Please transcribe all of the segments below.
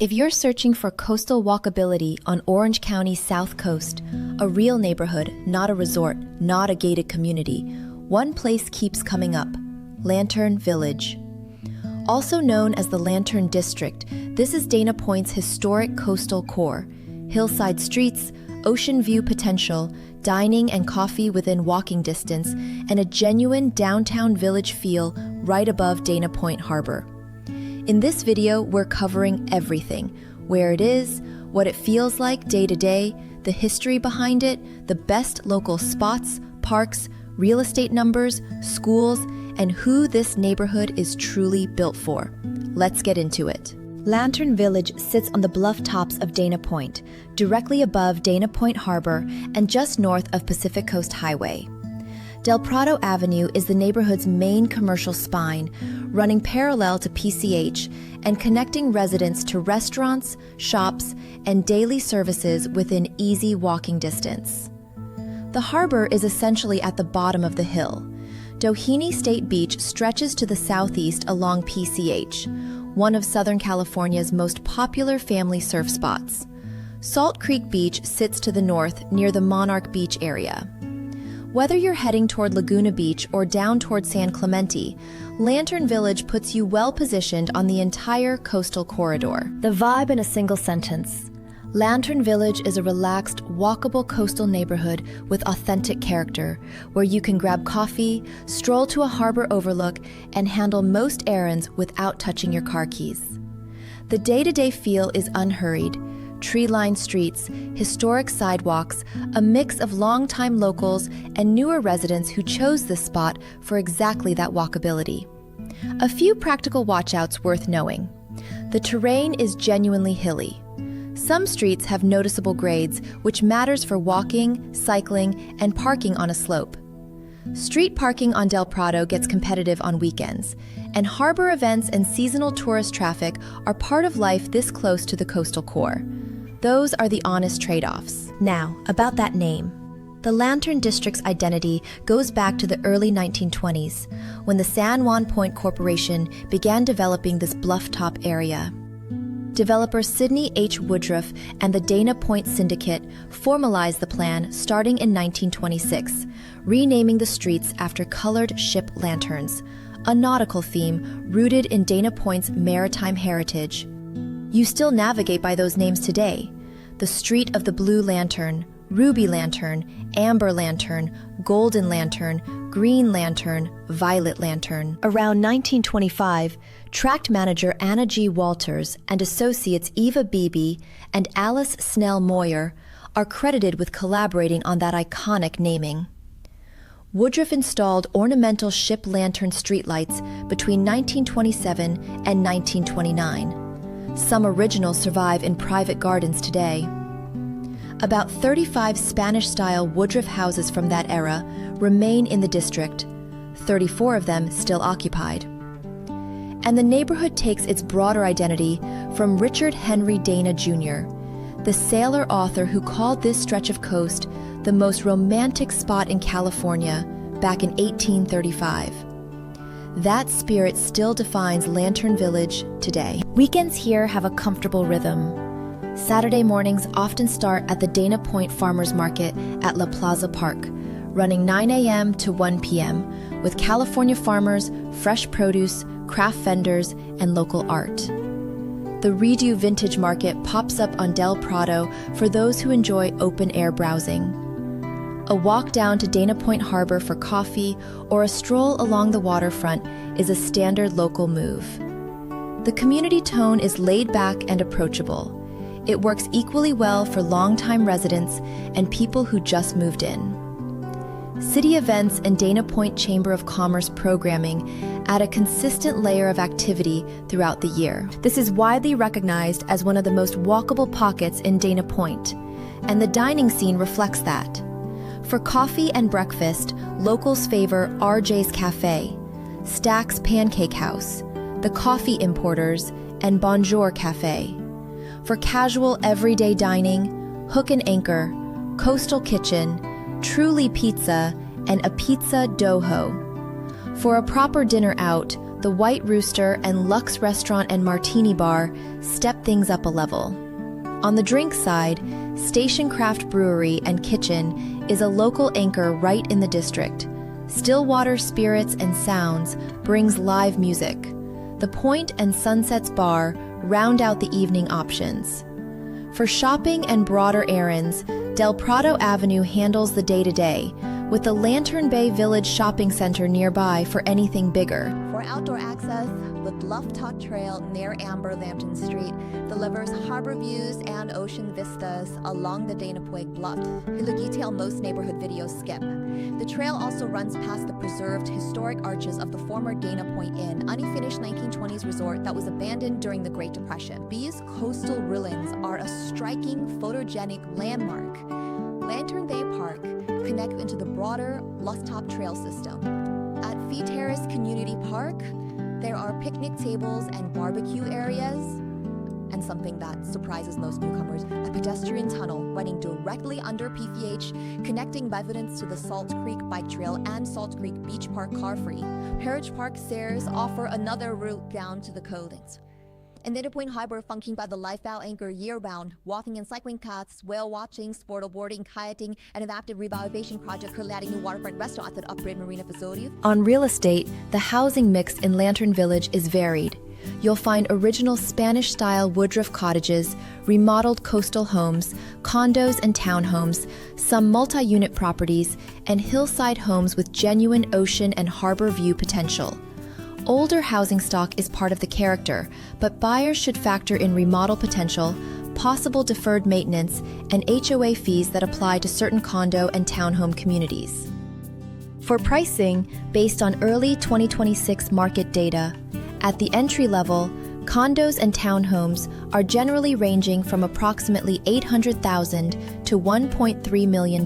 If you're searching for coastal walkability on Orange County's south coast, a real neighborhood, not a resort, not a gated community, one place keeps coming up: Lantern Village. Also known as the Lantern District, this is Dana Point's historic coastal core: hillside streets, ocean view potential, dining and coffee within walking distance, and a genuine downtown village feel right above Dana Point Harbor. In this video, we're covering everything: where it is, what it feels like day to day, the history behind it, the best local spots, parks, real estate numbers, schools, and who this neighborhood is truly built for. Let's get into it. Lantern Village sits on the blufftops of Dana Point, directly above Dana Point Harbor and just north of Pacific Coast Highway. Del Prado Avenue is the neighborhood's main commercial spine, running parallel to PCH and connecting residents to restaurants, shops, and daily services within easy walking distance. The harbor is essentially at the bottom of the hill. Doheny State Beach stretches to the southeast along PCH, one of Southern California's most popular family surf spots. Salt Creek Beach sits to the north near the Monarch Beach area. Whether you're heading toward Laguna Beach or down toward San Clemente, Lantern Village puts you well positioned on the entire coastal corridor. The vibe in a single sentence: Lantern Village is a relaxed, walkable coastal neighborhood with authentic character, where you can grab coffee, stroll to a harbor overlook, and handle most errands without touching your car keys. The day-to-day feel is unhurried: tree-lined streets, historic sidewalks, a mix of longtime locals and newer residents who chose this spot for exactly that walkability. A few practical watch-outs worth knowing. The terrain is genuinely hilly. Some streets have noticeable grades, which matters for walking, cycling, and parking on a slope. Street parking on Del Prado gets competitive on weekends, and harbor events and seasonal tourist traffic are part of life this close to the coastal core. Those are the honest trade-offs. Now, about that name. The Lantern District's identity goes back to the early 1920s, when the San Juan Point Corporation began developing this blufftop area. Developer Sidney H. Woodruff and the Dana Point Syndicate formalized the plan starting in 1926, renaming the streets after colored ship lanterns, a nautical theme rooted in Dana Point's maritime heritage. You still navigate by those names today: the Street of the Blue Lantern, Ruby Lantern, Amber Lantern, Golden Lantern, Green Lantern, Violet Lantern. Around 1925, tract manager Anna G. Walters and associates Eva Beebe and Alice Snell Moyer are credited with collaborating on that iconic naming. Woodruff installed ornamental ship lantern streetlights between 1927 and 1929. Some originals survive in private gardens today. About 35 Spanish-style Woodruff houses from that era remain in the district, 34 of them still occupied. And the neighborhood takes its broader identity from Richard Henry Dana Jr., the sailor-author who called this stretch of coast the most romantic spot in California back in 1835. That spirit still defines Lantern Village today. Weekends here have a comfortable rhythm. Saturday mornings often start at the Dana Point Farmers Market at La Plaza Park, running 9 a.m. to 1 p.m., with California farmers, fresh produce, craft vendors, and local art. The Redo Vintage Market pops up on Del Prado for those who enjoy open-air browsing. A walk down to Dana Point Harbor for coffee or a stroll along the waterfront is a standard local move. The community tone is laid back and approachable. It works equally well for longtime residents and people who just moved in. City events and Dana Point Chamber of Commerce programming add a consistent layer of activity throughout the year. This is widely recognized as one of the most walkable pockets in Dana Point, and the dining scene reflects that. For coffee and breakfast, locals favor RJ's Cafe, Stack's Pancake House, The Coffee Importers, and Bonjour Cafe. For casual, everyday dining, Hook and Anchor, Coastal Kitchen, Truly Pizza, and A Pizza Doho. For a proper dinner out, the White Rooster and Lux Restaurant and Martini Bar step things up a level. On the drink side, Station Craft Brewery and Kitchen is a local anchor right in the district. Stillwater Spirits and Sounds brings live music. The Point and Sunsets Bar round out the evening options. For shopping and broader errands, Del Prado Avenue handles the day-to-day, with the Lantern Bay Village Shopping Center nearby for anything bigger. For outdoor access, the blufftop trail near Amber Lambton Street delivers harbor views and ocean vistas along the Dana Point Bluffs, who detail most neighborhood videos skip. The trail also runs past the preserved historic arches of the former Dana Point Inn, unfinished 1920s resort that was abandoned during the Great Depression. These coastal ruins are a striking photogenic landmark. Lantern Bay Park connects into the broader blufftop trail system. At Fee Terrace Community Park, there are picnic tables and barbecue areas, and something that surprises most newcomers, a pedestrian tunnel running directly under PVH, connecting residents to the Salt Creek Bike Trail and Salt Creek Beach Park car-free. Peerage Park stairs offer another route down to the coastings. And Dana Point Harbor functioning by the lifestyle anchor year-round, walking and cycling paths, whale watching, sport boarding, kayaking, and an active revitalization project currently adding new waterfront restaurants at upgrade marina facilities. On real estate, the housing mix in Lantern Village is varied. You'll find original Spanish-style Woodruff cottages, remodeled coastal homes, condos and townhomes, some multi-unit properties, and hillside homes with genuine ocean and harbor view potential. Older housing stock is part of the character, but buyers should factor in remodel potential, possible deferred maintenance, and HOA fees that apply to certain condo and townhome communities. For pricing, based on early 2026 market data, at the entry level, condos and townhomes are generally ranging from approximately $800,000 to $1.3 million.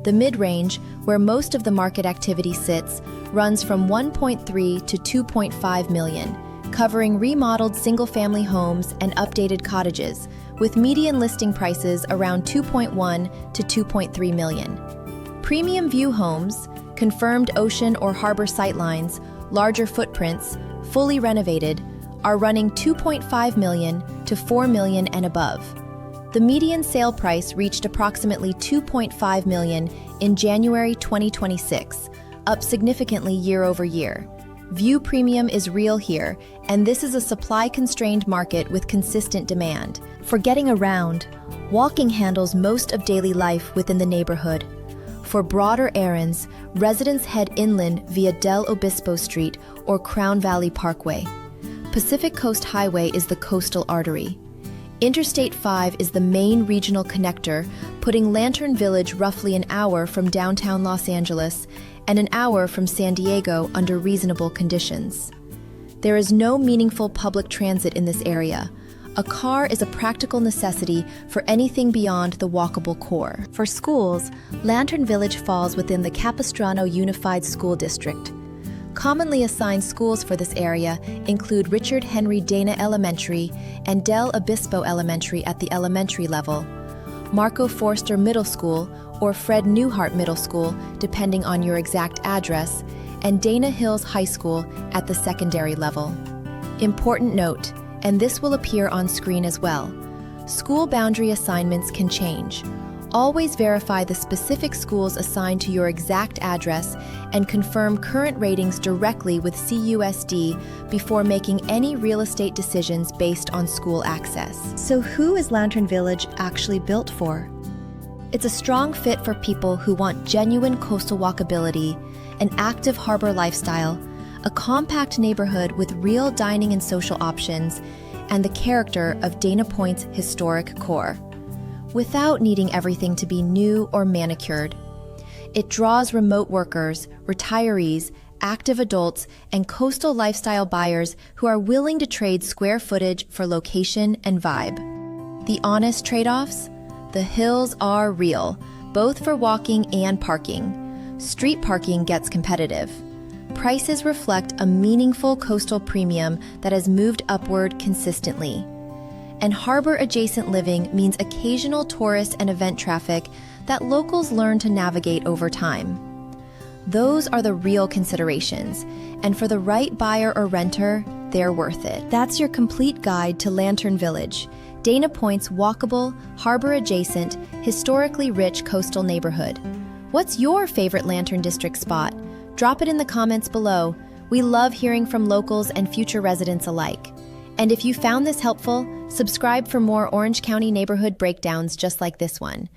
The mid-range, where most of the market activity sits, runs from $1.3 to $2.5 million, covering remodeled single-family homes and updated cottages, with median listing prices around $2.1 to $2.3 million. Premium view homes, confirmed ocean or harbor sightlines, larger footprints, fully renovated, are running $2.5 million to $4 million and above. The median sale price reached approximately $2.5 million in January 2026, up significantly year over year. View premium is real here, and this is a supply-constrained market with consistent demand. For getting around, walking handles most of daily life within the neighborhood. For broader errands, residents head inland via Del Obispo Street or Crown Valley Parkway. Pacific Coast Highway is the coastal artery. Interstate 5 is the main regional connector, putting Lantern Village roughly an hour from downtown Los Angeles and an hour from San Diego under reasonable conditions. There is no meaningful public transit in this area. A car is a practical necessity for anything beyond the walkable core. For schools, Lantern Village falls within the Capistrano Unified School District. Commonly assigned schools for this area include Richard Henry Dana Elementary and Del Obispo Elementary at the elementary level, Marco Forster Middle School or Fred Newhart Middle School, depending on your exact address, and Dana Hills High School at the secondary level. Important note, and this will appear on screen as well, school boundary assignments can change. Always verify the specific schools assigned to your exact address and confirm current ratings directly with CUSD before making any real estate decisions based on school access. So who is Lantern Village actually built for? It's a strong fit for people who want genuine coastal walkability, an active harbor lifestyle, a compact neighborhood with real dining and social options, and the character of Dana Point's historic core, without needing everything to be new or manicured. It draws remote workers, retirees, active adults, and coastal lifestyle buyers who are willing to trade square footage for location and vibe. The honest trade-offs? The hills are real, both for walking and parking. Street parking gets competitive. Prices reflect a meaningful coastal premium that has moved upward consistently. And harbor-adjacent living means occasional tourist and event traffic that locals learn to navigate over time. Those are the real considerations, and for the right buyer or renter, they're worth it. That's your complete guide to Lantern Village, Dana Point's walkable, harbor-adjacent, historically rich coastal neighborhood. What's your favorite Lantern District spot? Drop it in the comments below. We love hearing from locals and future residents alike. And if you found this helpful, subscribe for more Orange County neighborhood breakdowns just like this one.